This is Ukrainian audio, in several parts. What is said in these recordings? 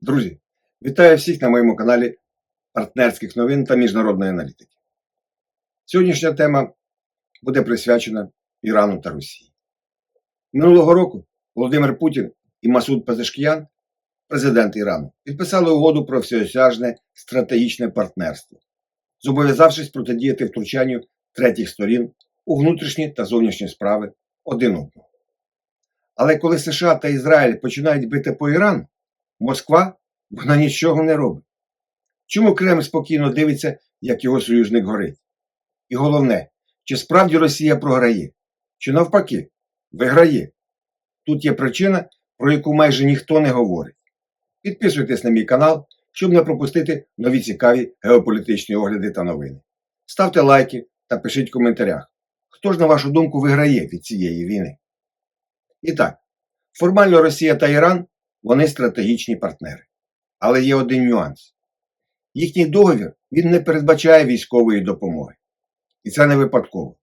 Друзі, вітаю всіх на моєму каналі партнерських новин та міжнародної аналітики. Сьогоднішня тема буде присвячена Ірану та Росії. Минулого року Володимир Путін і Масуд Пезешкіян, президент Ірану, підписали угоду про всеосяжне стратегічне партнерство, зобов'язавшись протидіяти втручанню третіх сторін у внутрішні та зовнішні справи один одного. Але коли США та Ізраїль починають бити по Ірану, Москва, вона нічого не робить. Чому Кремль спокійно дивиться, як його союзник горить? І головне, чи справді Росія програє? Чи навпаки, виграє? Тут є причина, про яку майже ніхто не говорить. Підписуйтесь на мій канал, щоб не пропустити нові цікаві геополітичні огляди та новини. Ставте лайки та пишіть в коментарях, хто ж, на вашу думку, виграє від цієї війни. І так, формально Росія та Іран – вони стратегічні партнери. Але є один нюанс. Їхній договір, він не передбачає військової допомоги. І це не випадково.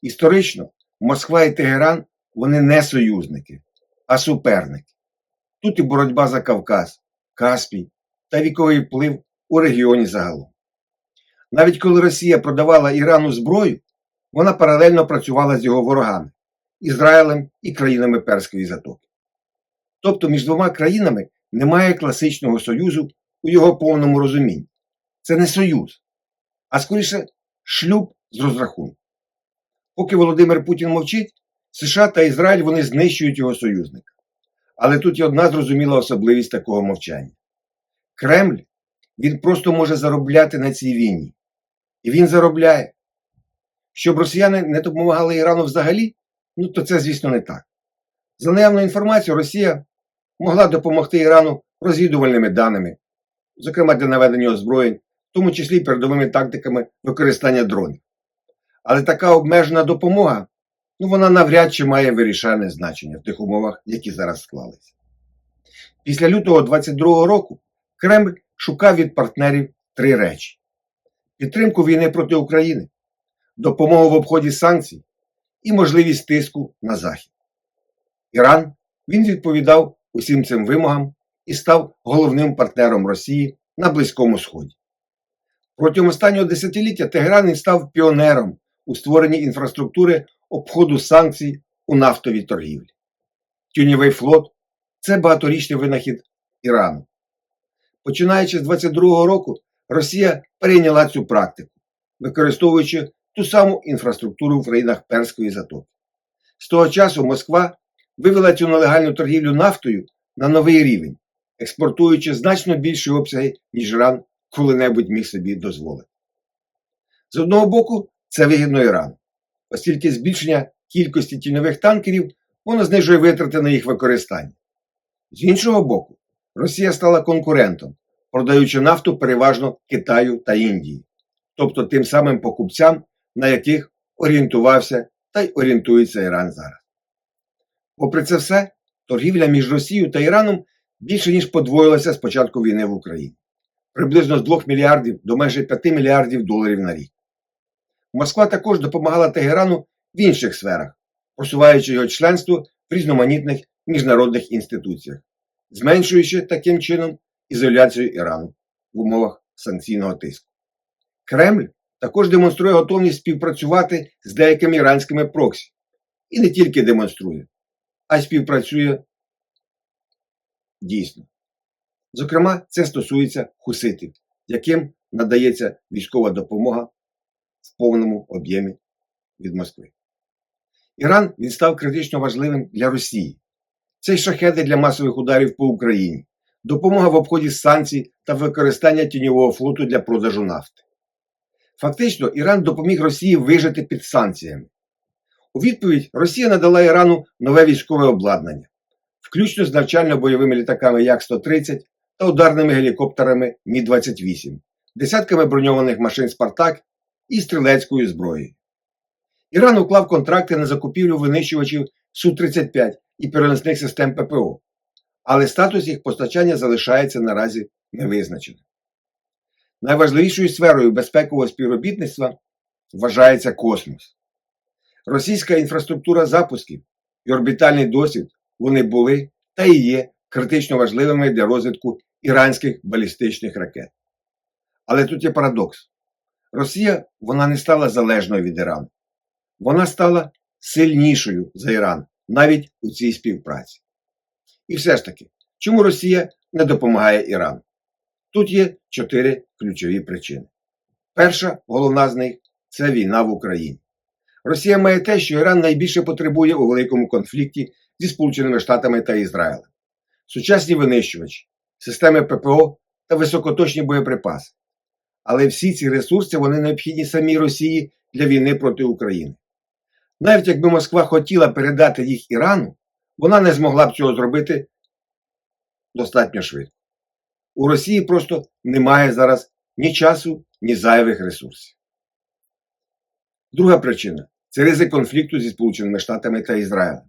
Історично Москва і Тегеран, вони не союзники, а суперники. Тут і боротьба за Кавказ, Каспій та віковий вплив у регіоні загалом. Навіть коли Росія продавала Ірану зброю, вона паралельно працювала з його ворогами – Ізраїлем і країнами Перської затоки. Тобто між двома країнами немає класичного союзу у його повному розумінні. Це не союз, а скоріше шлюб з розрахунку. Поки Володимир Путін мовчить, США та Ізраїль вони знищують його союзника. Але тут є одна зрозуміла особливість такого мовчання. Кремль, він просто може заробляти на цій війні. І він заробляє. Щоб росіяни не допомагали Ірану взагалі, то це, звісно, не так. За наявною інформацією, Росія могла допомогти Ірану розвідувальними даними, зокрема для наведення озброєнь, в тому числі передовими тактиками використання дронів. Але така обмежена допомога, вона навряд чи має вирішальне значення в тих умовах, які зараз склалися. Після лютого 2022 року Кремль шукав від партнерів три речі. Підтримку війни проти України, допомогу в обході санкцій і можливість тиску на Захід. Іран, він відповідав усім цим вимогам і став головним партнером Росії на Близькому Сході. Протягом останнього десятиліття Тегеран став піонером у створенні інфраструктури обходу санкцій у нафтовій торгівлі. Тіньовий флот – це багаторічний винахід Ірану. Починаючи з 2022 року, Росія перейняла цю практику, використовуючи ту саму інфраструктуру в країнах Перської затоки. З того часу Москва вивела цю нелегальну торгівлю нафтою на новий рівень, експортуючи значно більші обсяги, ніж Іран коли-небудь міг собі дозволити. З одного боку, це вигідно Ірану, оскільки збільшення кількості тіньових танкерів воно знижує витрати на їх використання. З іншого боку, Росія стала конкурентом, продаючи нафту переважно Китаю та Індії, тобто тим самим покупцям, на яких орієнтувався та й орієнтується Іран зараз. Попри це все, торгівля між Росією та Іраном більше ніж подвоїлася з початку війни в Україні. Приблизно з 2 мільярдів до майже 5 мільярдів доларів на рік. Москва також допомагала Тегерану в інших сферах, просуваючи його членство в різноманітних міжнародних інституціях, зменшуючи таким чином ізоляцію Ірану в умовах санкційного тиску. Кремль також демонструє готовність співпрацювати з деякими іранськими проксі. І не тільки демонструє, а й співпрацює дійсно. Зокрема, це стосується хуситів, яким надається військова допомога в повному об'ємі від Москви. Іран він став критично важливим для Росії. Це й шахеди для масових ударів по Україні, допомога в обході санкцій та використання тіньового флоту для продажу нафти. Фактично, Іран допоміг Росії вижити під санкціями. У відповідь Росія надала Ірану нове військове обладнання, включно з навчально-бойовими літаками Як-130 та ударними гелікоптерами Мі-28, десятками броньованих машин «Спартак» і стрілецькою зброєю. Іран уклав контракти на закупівлю винищувачів Су-35 і переносних систем ППО, але статус їх постачання залишається наразі невизначеним. Найважливішою сферою безпекового співробітництва вважається космос. Російська інфраструктура запусків і орбітальний досвід, вони були та і є критично важливими для розвитку іранських балістичних ракет. Але тут є парадокс. Росія, вона не стала залежною від Ірану. Вона стала сильнішою за Іран, навіть у цій співпраці. І все ж таки, чому Росія не допомагає Ірану? Тут є 4 ключові причини. Перша, головна з них – це війна в Україні. Росія має те, що Іран найбільше потребує у великому конфлікті зі Сполученими Штатами та Ізраїлем. Сучасні винищувачі, системи ППО та високоточні боєприпаси. Але всі ці ресурси, вони необхідні самій Росії для війни проти України. Навіть якби Москва хотіла передати їх Ірану, вона не змогла б цього зробити достатньо швидко. У Росії просто немає зараз ні часу, ні зайвих ресурсів. Друга причина – це ризик конфлікту зі Сполученими Штатами та Ізраїлем.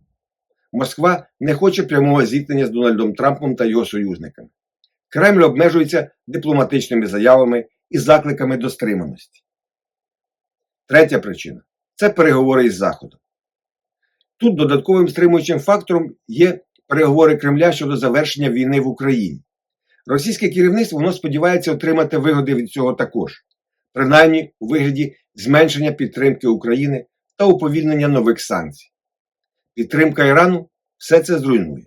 Москва не хоче прямого зіткнення з Дональдом Трампом та його союзниками. Кремль обмежується дипломатичними заявами і закликами до стриманості. Третя причина – це переговори із Заходом. Тут додатковим стримуючим фактором є переговори Кремля щодо завершення війни в Україні. Російське керівництво воно сподівається отримати вигоди від цього також, принаймні у вигляді зменшення підтримки України та уповільнення нових санкцій. Підтримка Ірану все це зруйнує.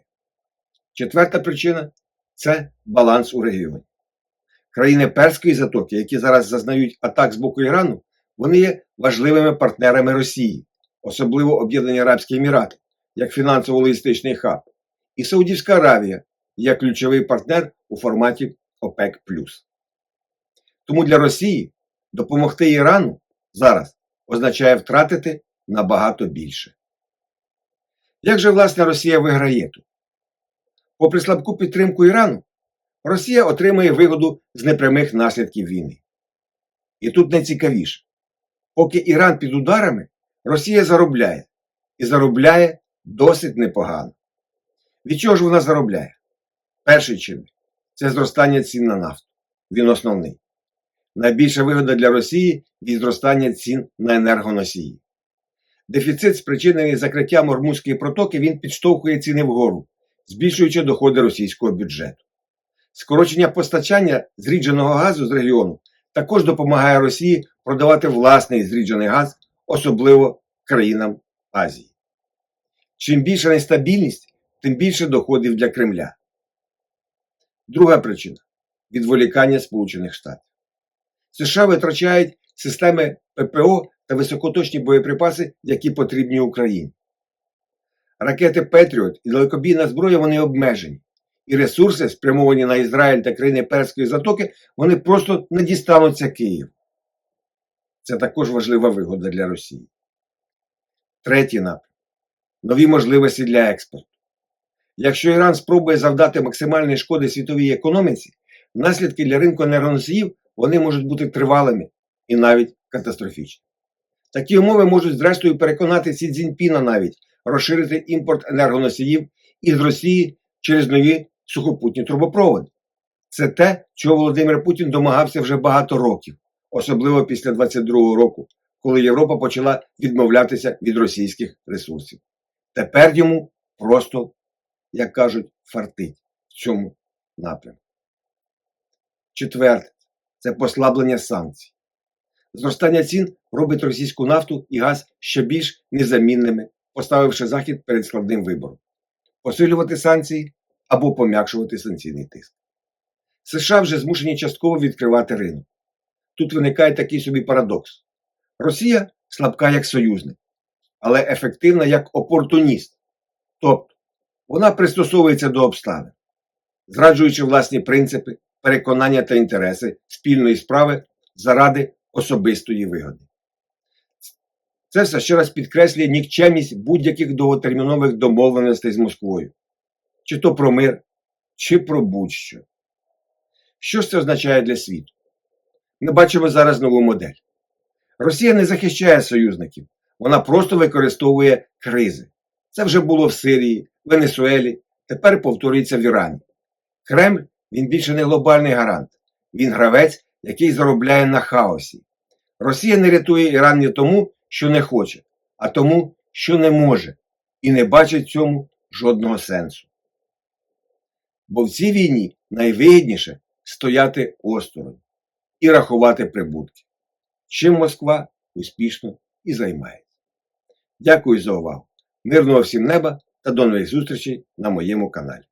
Четверта причина – це баланс у регіоні. Країни Перської затоки, які зараз зазнають атак з боку Ірану, вони є важливими партнерами Росії, особливо Об'єднані Арабські Емірати, як фінансово-логістичний хаб, і Саудівська Аравія, як ключовий партнер у форматі ОПЕК+. Тому для Росії допомогти Ірану зараз означає втратити набагато більше. Як же, власне, Росія виграє тут? Попри слабку підтримку Ірану, Росія отримує вигоду з непрямих наслідків війни. І тут найцікавіше. Поки Іран під ударами, Росія заробляє. І заробляє досить непогано. Від чого ж вона заробляє? Перший чинник – це зростання цін на нафту. Він основний. Найбільша вигода для Росії – від зростання цін на енергоносії. Дефіцит, спричинений закриттям Ормузької протоки, він підштовхує ціни вгору, збільшуючи доходи російського бюджету. Скорочення постачання зрідженого газу з регіону також допомагає Росії продавати власний зріджений газ, особливо країнам Азії. Чим більша нестабільність, тим більше доходів для Кремля. Друга причина – відволікання Сполучених Штатів. США витрачають системи ППО та високоточні боєприпаси, які потрібні Україні. Ракети Петріот і далекобійна зброя, вони обмежені. І ресурси, спрямовані на Ізраїль та країни Перської затоки, вони просто не дістануться Києву. Це також важлива вигода для Росії. Третій напрям – нові можливості для експорту. Якщо Іран спробує завдати максимальної шкоди світовій економіці, наслідки для ринку енергоносіїв вони можуть бути тривалими і навіть катастрофічними. Такі умови можуть зрештою переконати Сі Цзіньпіна навіть розширити імпорт енергоносіїв із Росії через нові сухопутні трубопроводи. Це те, чого Володимир Путін домагався вже багато років, особливо після 22-го року, коли Європа почала відмовлятися від російських ресурсів. Тепер йому просто, як кажуть, фартить в цьому напрямку. Четверте – це послаблення санкцій. Зростання цін робить російську нафту і газ ще більш незамінними, поставивши Захід перед складним вибором – посилювати санкції або пом'якшувати санкційний тиск. США вже змушені частково відкривати ринок. Тут виникає такий собі парадокс. Росія слабка як союзник, але ефективна як опортуніст. Тобто, вона пристосовується до обставин, зраджуючи власні принципи, переконання та інтереси спільної справи заради особистої вигоди. Це все ще раз підкреслює нікчемність будь-яких довготермінових домовленостей з Москвою. Чи то про мир, чи про будь-що. Що ж це означає для світу? Ми бачимо зараз нову модель. Росія не захищає союзників, вона просто використовує кризи. Це вже було в Сирії, Венесуелі, тепер повторюється в Ірані. Кремль, він більше не глобальний гарант. Він гравець, який заробляє на хаосі. Росія не рятує Іран не тому, що не хоче, а тому, що не може. І не бачить в цьому жодного сенсу. Бо в цій війні найвигідніше стояти осторонь і рахувати прибутки, чим Москва успішно і займається. Дякую за увагу. Мирного всім неба та до нових зустрічей на моєму каналі.